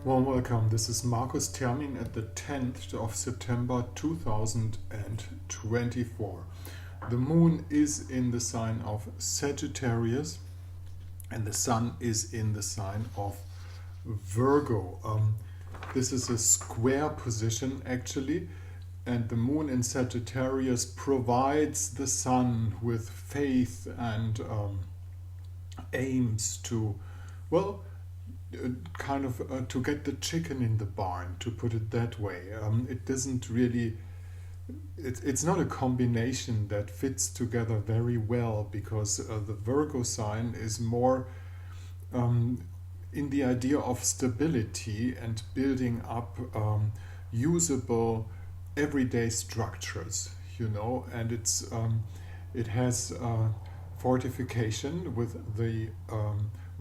Warm welcome. This is Markus Termin at the 10th of September 2024. The moon is in the sign of Sagittarius and the sun is in the sign of Virgo. This is a square position actually, and the moon in Sagittarius provides the sun with faith and aims to, well, to get the chicken in the barn, to put it that way. It doesn't really, it's not a combination that fits together very well, because the Virgo sign is more in the idea of stability and building up usable everyday structures, and it has fortification with the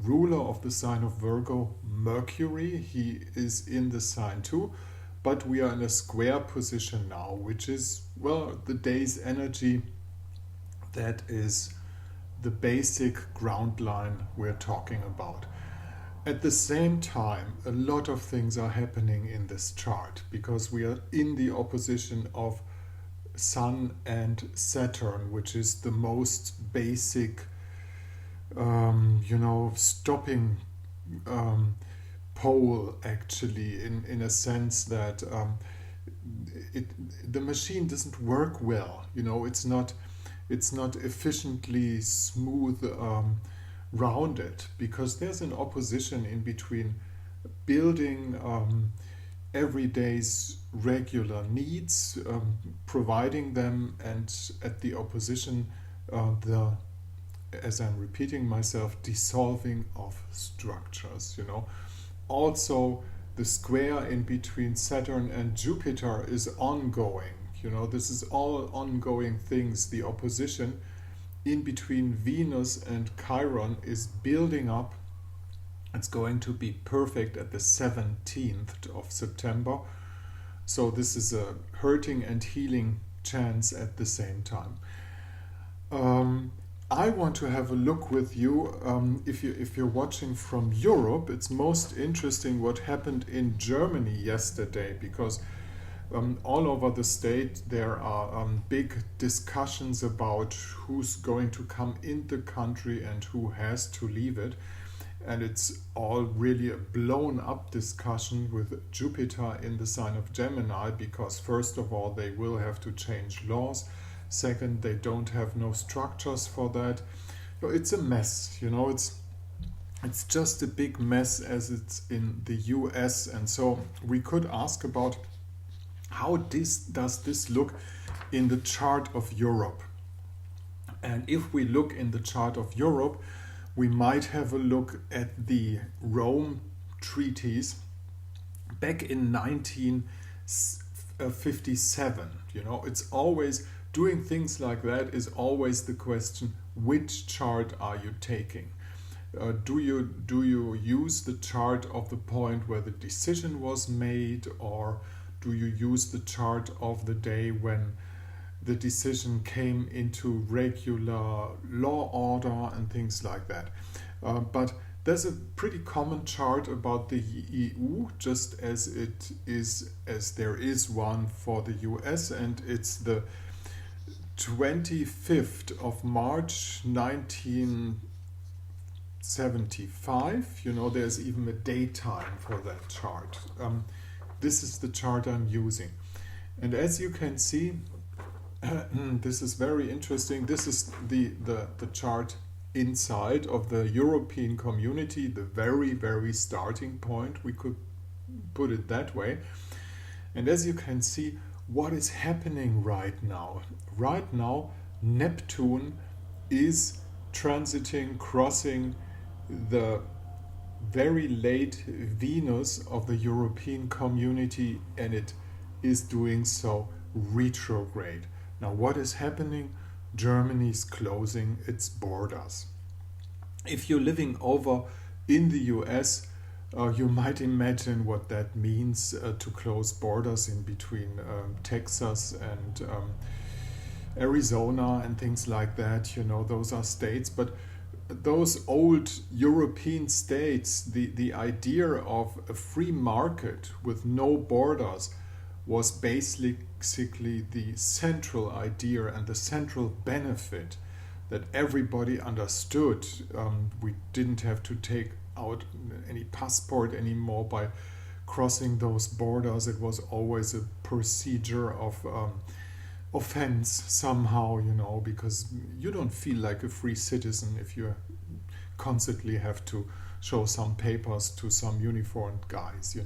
ruler of the sign of Virgo, Mercury. He is in the sign too, but we are in a square position now, which is, well, the day's energy. That is the basic ground line we're talking about. At the same time, a lot of things are happening in this chart, because we are in the opposition of Sun and Saturn, which is the most basic stopping pole, actually, in a sense that the machine doesn't work well. It's not efficiently smooth, rounded, because there's an opposition in between building everyday's regular needs, providing them, and at the opposition, as I'm repeating myself, dissolving of structures. Also, the square in between Saturn and Jupiter is ongoing. This is all ongoing things. The opposition in between Venus and Chiron is building up. It's going to be perfect at the 17th of September. So this is a hurting and healing chance at the same time. I want to have a look with you. If you're watching from Europe, it's most interesting what happened in Germany yesterday, because all over the state there are big discussions about who's going to come in the country and who has to leave it. And it's all really a blown up discussion with Jupiter in the sign of Gemini, because first of all, they will have to change laws. Second, they don't have no structures for that. It's a mess, it's just a big mess as it's in the US. And so we could ask about how does this look in the chart of Europe. And if we look in the chart of Europe, we might have a look at the Rome treaties back in 1957. It's always, doing things like that is always the question, which chart are you taking? Do you use the chart of the point where the decision was made, or do you use the chart of the day when the decision came into regular law order and things like that? But there's a pretty common chart about the EU, just as there is one for the US, and it's the 25th of March 1975. There's even a daytime for that chart. This is the chart I'm using, and as you can see, this is very interesting. This is the chart inside of the European community, the very, very starting point, we could put it that way. And as you can see, what is happening right now? Right now, Neptune is crossing the very late Venus of the European community, and it is doing so retrograde. Now, what is happening? Germany is closing its borders. If you're living over in the US, you might imagine what that means, to close borders in between Texas and Arizona and things like that. Those are states. But those old European states, the idea of a free market with no borders was basically the central idea and the central benefit that everybody understood. We didn't have to take out any passport anymore by crossing those borders. It was always a procedure of offense somehow, because you don't feel like a free citizen if you constantly have to show some papers to some uniformed guys.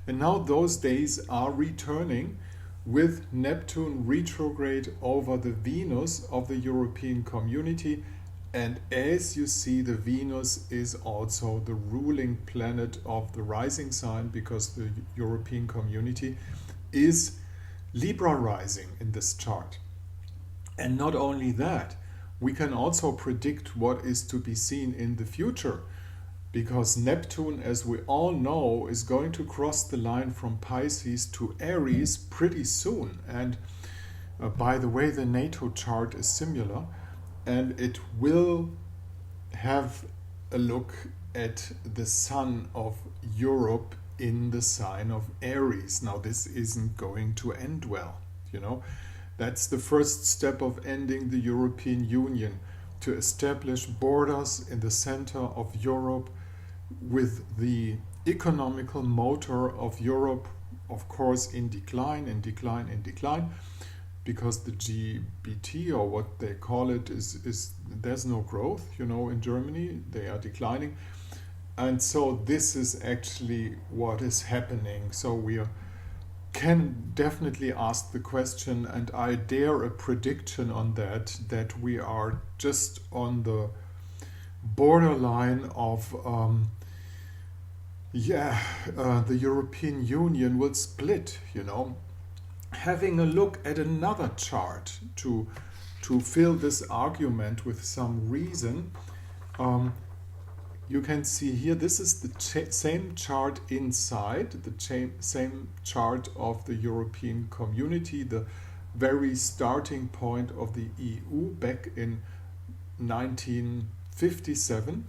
And now those days are returning with Neptune retrograde over the Venus of the European community. And as you see, the Venus is also the ruling planet of the rising sign, because the European community is Libra rising in this chart. And not only that, we can also predict what is to be seen in the future, because Neptune, as we all know, is going to cross the line from Pisces to Aries pretty soon. And by the way, the NATO chart is similar, and it will have a look at the sun of Europe in the sign of Aries. Now, this isn't going to end well, That's the first step of ending the European Union, to establish borders in the center of Europe, with the economical motor of Europe, of course, in decline, because the GBT, or what they call it, is there's no growth, in Germany. They are declining. And so this is actually what is happening. So we can definitely ask the question, and I dare a prediction on that we are just on the borderline of the European Union will split. Having a look at another chart to fill this argument with some reason. You can see here, this is the same chart inside, the same chart of the European community, the very starting point of the EU back in 1957.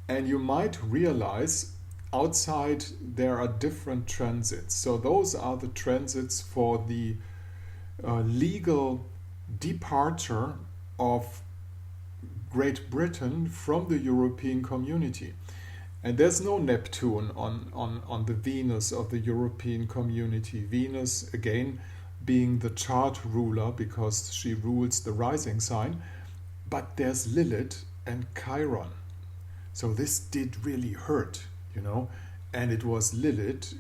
And you might realize outside there are different transits. So those are the transits for the legal departure of Great Britain from the European community. And there's no Neptune on the Venus of the European community. Venus, again, being the chart ruler, because she rules the rising sign. But there's Lilith and Chiron. So this did really hurt, And it was Lilith.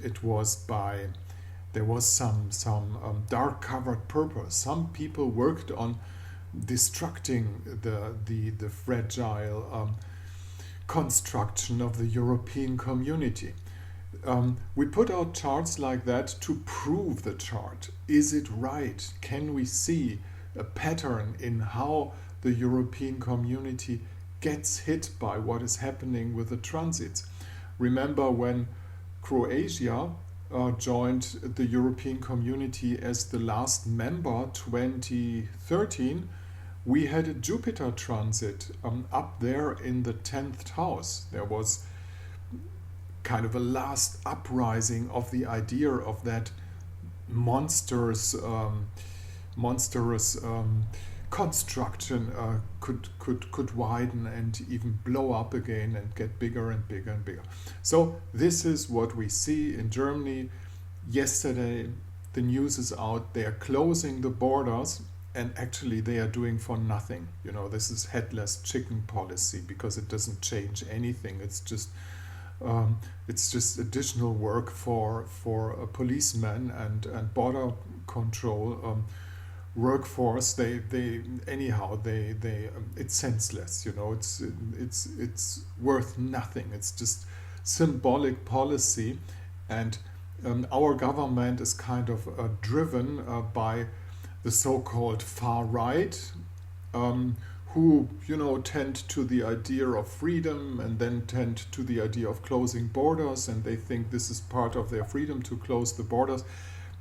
There was some dark covered purpose. Some people worked on destructing the fragile construction of the European community. We put out charts like that to prove the chart. Is it right? Can we see a pattern in how the European community gets hit by what is happening with the transits? Remember when Croatia joined the European community as the last member, 2013, we had a Jupiter transit up there in the 10th house. There was kind of a last uprising of the idea of that monstrous construction could widen and even blow up again and get bigger and bigger and bigger. So this is what we see in Germany. Yesterday the news is out, they are closing the borders, and actually they are doing for nothing. This is headless chicken policy, because it doesn't change anything. It's just additional work for a policeman and border control workforce. It's senseless. It's worth nothing. It's just symbolic policy, and our government is kind of driven by the so-called far right, who tend to the idea of freedom, and then tend to the idea of closing borders, and they think this is part of their freedom to close the borders.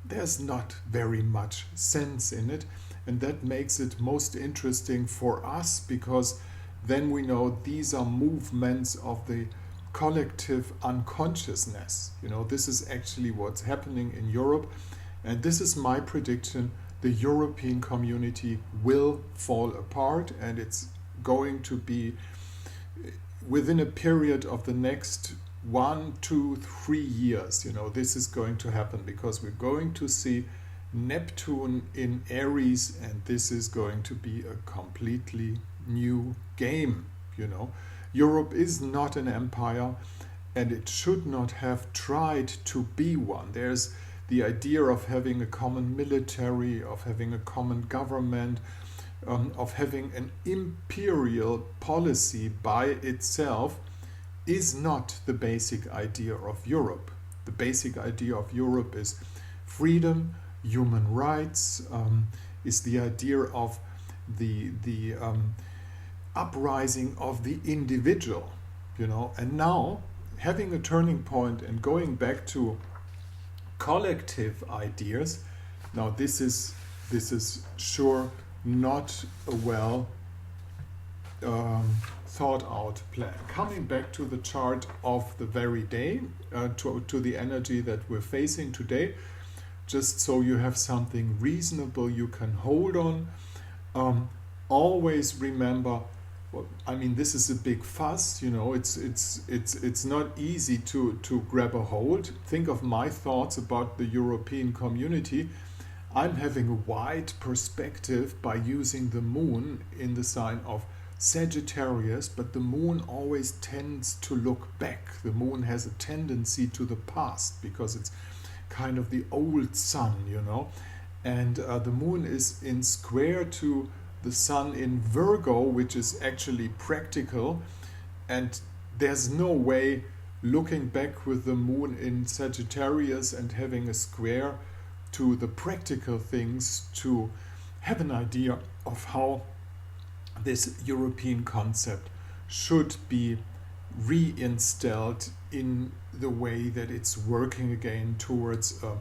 There's not very much sense in it, and that makes it most interesting for us, because then we know these are movements of the collective unconsciousness. This is actually what's happening in Europe, and this is my prediction. The European community will fall apart, and it's going to be within a period of the next 1, 2, 3 years. This is going to happen because we're going to see Neptune in Aries, and this is going to be a completely new game. Europe is not an empire, and it should not have tried to be one. There's the idea of having a common military, of having a common government, of having an imperial policy by itself is not the basic idea of Europe. The basic idea of Europe is freedom, human rights, is the idea of the uprising of the individual, and now having a turning point and going back to collective ideas. Now this is sure not a well thought out plan. Coming back to the chart of the very day, to the energy that we're facing today, just so you have something reasonable you can hold on. Always remember, this is a big fuss, it's not easy to grab a hold. Think of my thoughts about the European community. I'm having a wide perspective by using the moon in the sign of Sagittarius, but the moon always tends to look back. The moon has a tendency to the past because it's kind of the old sun, and the moon is in square to the sun in Virgo, which is actually practical, and there's no way looking back with the moon in Sagittarius and having a square to the practical things to have an idea of how this European concept should be reinstalled in the way that it's working again towards a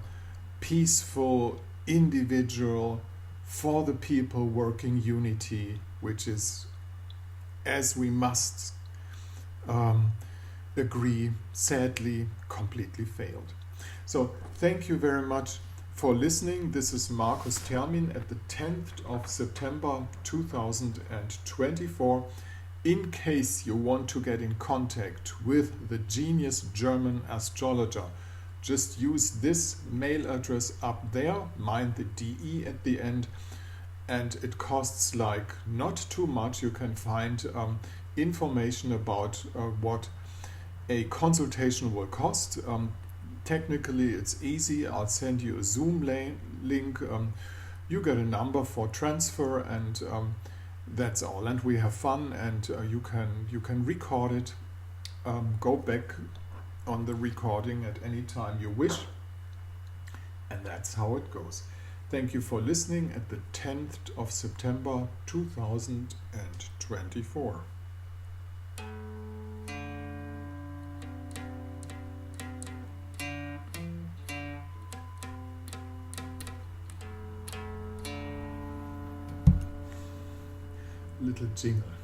peaceful, individual, for the people working unity, which is, as we must agree, sadly, completely failed. So thank you very much for listening. This is Markus Termin at the 10th of September 2024. In case you want to get in contact with the genius German astrologer, just use this mail address up there, mind the DE at the end, and it costs like not too much. You can find information about what a consultation will cost. Technically it's easy. I'll send you a Zoom link. You get a number for transfer, and that's all. And we have fun, and you can record it. Go back on the recording at any time you wish, and that's how it goes. Thank you for listening at the 10th of September 2024. Little jingle.